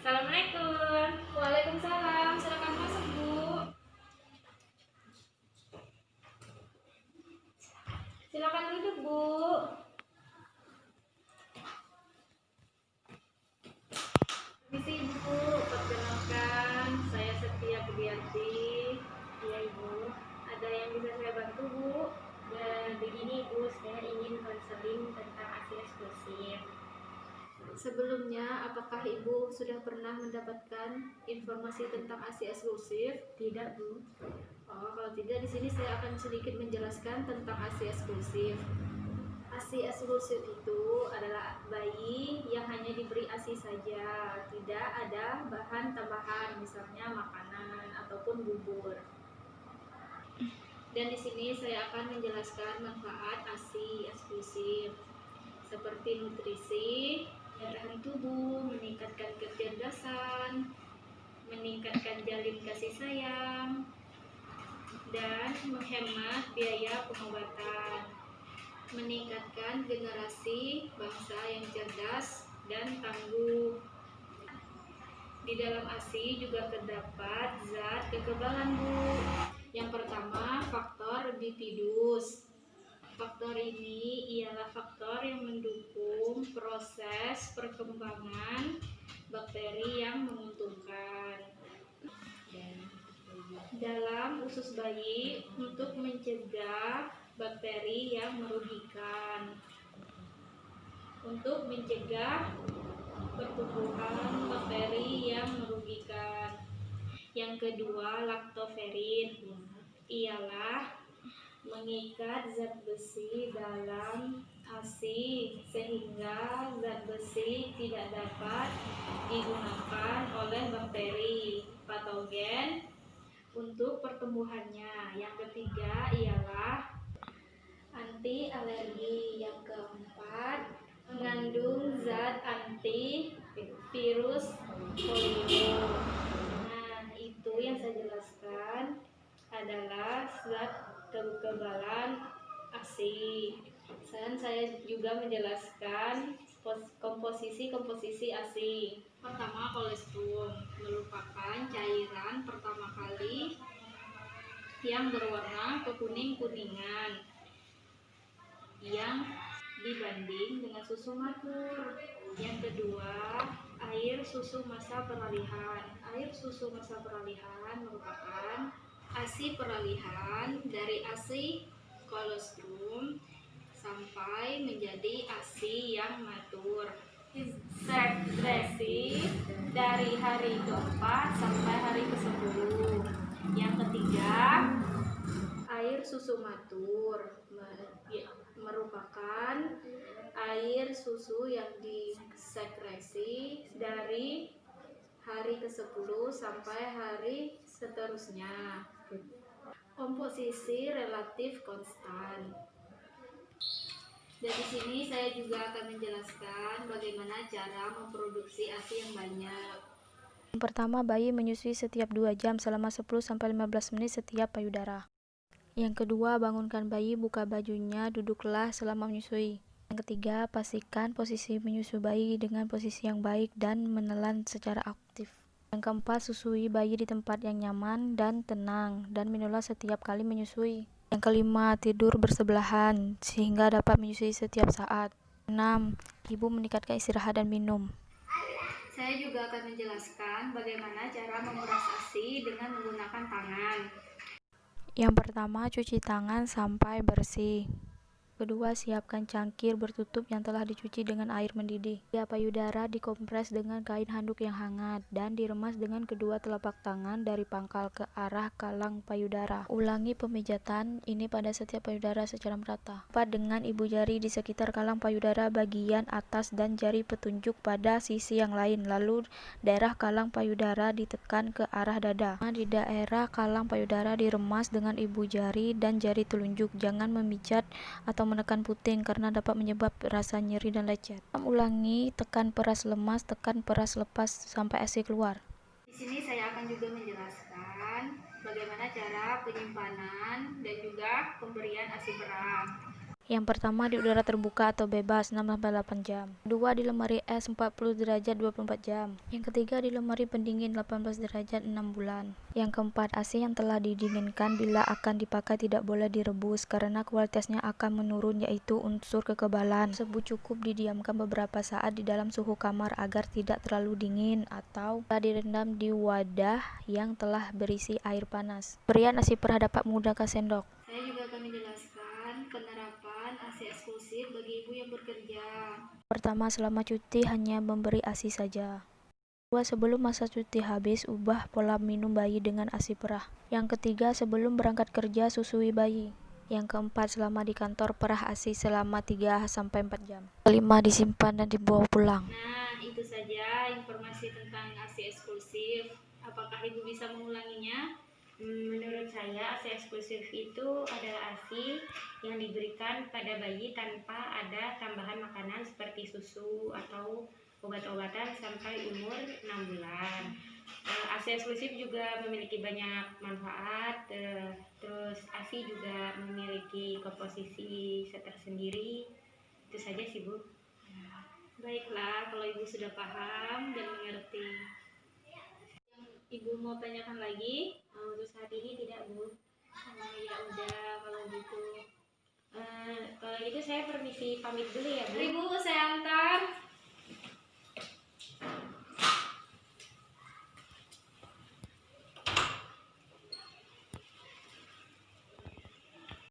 Assalamualaikum. Waalaikumsalam. Silakan masuk, Bu. Silakan duduk, Bu. Misi Ibu, perkenalkan saya Setia Budianti. Ya Ibu, ada yang bisa saya bantu Bu? Dan begini Ibu, saya ingin konseling tentang ASI eksklusif. Sebelumnya, apakah Ibu sudah pernah mendapatkan informasi tentang ASI eksklusif? Tidak Bu. Oh, kalau tidak, di sini saya akan sedikit menjelaskan tentang ASI eksklusif. ASI eksklusif itu adalah bayi yang hanya diberi ASI saja, tidak ada bahan tambahan, misalnya makanan ataupun bubur. Dan di sini saya akan menjelaskan manfaat ASI eksklusif, seperti nutrisi, Daya tahan tubuh, meningkatkan kecerdasan, meningkatkan jalin kasih sayang, dan menghemat biaya pengobatan, meningkatkan generasi bangsa yang cerdas dan tangguh. Di dalam ASI juga terdapat zat kekebalan Bu. Yang pertama, faktor bipidus. Faktor ini ialah faktor yang mendukung proses perkembangan bakteri yang menguntungkan dalam usus bayi untuk mencegah bakteri yang merugikan, untuk mencegah pertumbuhan bakteri yang merugikan. Yang kedua, laktoferin ialah mengikat zat besi dalam ASI sehingga zat besi tidak dapat digunakan oleh bakteri patogen untuk pertumbuhannya. Yang ketiga ialah anti alergi. Yang keempat, mengandung zat anti virus polio. Nah, itu yang saya jelaskan adalah zat kekebalan ASI. Dan saya juga menjelaskan komposisi ASI. Pertama, kolostrum merupakan cairan pertama kali yang berwarna kekuning-kuningan yang dibanding dengan susu matur. Yang kedua, air susu masa peralihan. Air susu masa peralihan merupakan ASI peralihan dari ASI kolostrum sampai menjadi ASI yang matur. Sekresi dari hari ke-4 sampai hari ke-10. Yang ketiga, air susu matur merupakan air susu yang disekresi dari hari ke-10 sampai hari seterusnya. Komposisi relatif konstan. Dan di sini saya juga akan menjelaskan bagaimana cara memproduksi ASI yang banyak. Yang pertama, bayi menyusui setiap 2 jam selama 10-15 menit setiap payudara. Yang kedua, bangunkan bayi, buka bajunya, duduklah selama menyusui. Yang ketiga, pastikan posisi menyusu bayi dengan posisi yang baik dan menelan secara aktif. Yang keempat, susui bayi di tempat yang nyaman dan tenang dan minumlah setiap kali menyusui. Yang kelima, tidur bersebelahan sehingga dapat menyusui setiap saat. 6. Ibu meningkatkan istirahat dan minum. Saya juga akan menjelaskan bagaimana cara memeras ASI dengan menggunakan tangan. Yang pertama, cuci tangan sampai bersih. Kedua, siapkan cangkir bertutup yang telah dicuci dengan air mendidih. Payudara dikompres dengan kain handuk yang hangat dan diremas dengan kedua telapak tangan dari pangkal ke arah kalang payudara. Ulangi pemijatan ini pada setiap payudara secara merata. Dengan ibu jari di sekitar kalang payudara bagian atas dan jari petunjuk pada sisi yang lain. Lalu daerah kalang payudara ditekan ke arah dada. Di daerah kalang payudara diremas dengan ibu jari dan jari telunjuk. Jangan memijat atau menekan puting karena dapat menyebab rasa nyeri dan lecet. Ulangi, tekan peras lemas, tekan peras lepas sampai ASI keluar. Di sini saya akan juga menjelaskan bagaimana cara penyimpanan dan juga pemberian ASI perah. Yang pertama di udara terbuka atau bebas 6-8 jam. Kedua di lemari es 40 derajat 24 jam. Yang ketiga di lemari pendingin 18 derajat 6 bulan. Yang keempat, ASI yang telah didinginkan bila akan dipakai tidak boleh direbus karena kualitasnya akan menurun, yaitu unsur kekebalan tersebut cukup didiamkan beberapa saat di dalam suhu kamar agar tidak terlalu dingin atau direndam di wadah yang telah berisi air panas. Pemberian ASI perah dapat menggunakan sendok. Saya juga akan menjelaskan penerapan ASI eksklusif bagi ibu yang bekerja. Pertama, selama cuti hanya memberi ASI saja. Kedua, sebelum masa cuti habis, ubah pola minum bayi dengan ASI perah. Yang ketiga, sebelum berangkat kerja, susui bayi. Yang keempat, selama di kantor perah ASI selama 3-4 jam. Kelima, disimpan dan dibawa pulang. Nah, itu saja informasi tentang ASI eksklusif. Apakah ibu bisa mengulanginya? Menurut saya ASI eksklusif itu adalah ASI yang diberikan pada bayi tanpa ada tambahan makanan seperti susu atau obat-obatan sampai umur 6 bulan. ASI eksklusif juga memiliki banyak manfaat, terus ASI juga memiliki komposisi tersendiri. Itu saja sih Bu. Baiklah, kalau ibu sudah paham dan mengerti. Ibu mau tanyakan lagi? Untuk saat ini tidak Bu. Ya udah, kalau gitu. Kalau gitu saya permisi pamit dulu ya Bu. Ibu, saya antar.